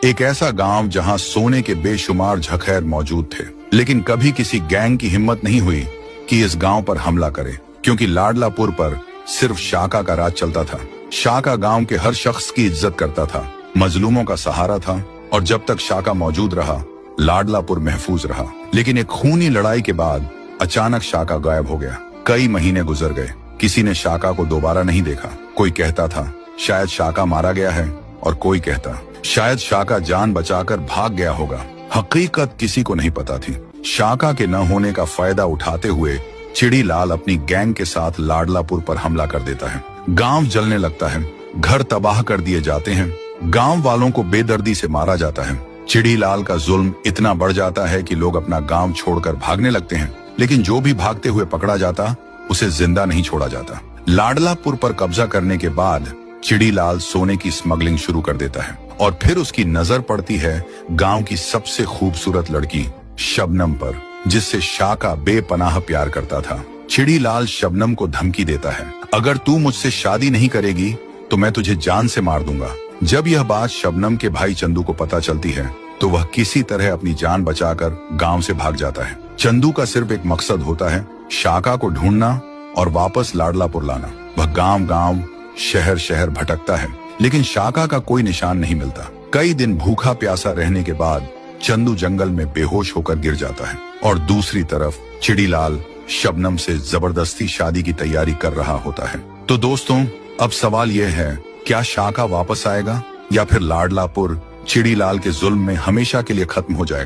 एक ऐसा गांव जहां सोने के बेशुमार झखैर मौजूद थे, लेकिन कभी किसी गैंग की हिम्मत नहीं हुई कि इस गांव पर हमला करे, क्योंकि लाडलापुर पर सिर्फ शाका का राज चलता था। शाका गांव के हर शख्स की इज्जत करता था, मजलूमों का सहारा था, और जब तक शाका मौजूद रहा लाडलापुर महफूज रहा। लेकिन एक खूनी लड़ाई के बाद अचानक शाका गायब हो गया। कई महीने गुजर गए, किसी ने शाका को दोबारा नहीं देखा। कोई कहता था शायद शाका मारा गया है, और कोई कहता शायद शाका जान बचाकर भाग गया होगा। हकीकत किसी को नहीं पता थी। शाका के न होने का फायदा उठाते हुए चिड़ी लाल अपनी गैंग के साथ लाडलापुर पर हमला कर देता है। गांव जलने लगता है, घर तबाह कर दिए जाते हैं, गांव वालों को बेदर्दी से मारा जाता है। चिड़ी लाल का जुल्म इतना बढ़ जाता है कि लोग अपना गांव छोड़कर भागने लगते हैं, लेकिन जो भी भागते हुए पकड़ा जाता उसे जिंदा नहीं छोड़ा जाता। लाडलापुर पर कब्जा करने के बाद चिड़ी लाल सोने की स्मगलिंग शुरू कर देता है, और फिर उसकी नजर पड़ती है गांव की सबसे खूबसूरत लड़की शबनम पर, जिससे शाका बेपनाह प्यार करता था। चिड़ी लाल शबनम को धमकी देता है, अगर तू मुझसे शादी नहीं करेगी तो मैं तुझे जान से मार दूंगा। जब यह बात शबनम के भाई चंदू को पता चलती है तो वह किसी तरह अपनी जान बचाकर गांव से भाग जाता है। चंदू का सिर्फ एक मकसद होता है, शाका को ढूंढना और वापस लाडलापुर लाना। वह गांव गांव शहर शहर भटकता है, लेकिन शाका का कोई निशान नहीं मिलता। कई दिन भूखा प्यासा रहने के बाद चंदू जंगल में बेहोश होकर गिर जाता है, और दूसरी तरफ चिड़ी लाल शबनम से जबरदस्ती शादी की तैयारी कर रहा होता है। तो दोस्तों, अब सवाल यह है, क्या शाका वापस आएगा या फिर लाडलापुर चिड़ी लाल के जुल्म में हमेशा के लिए खत्म हो जाएगा?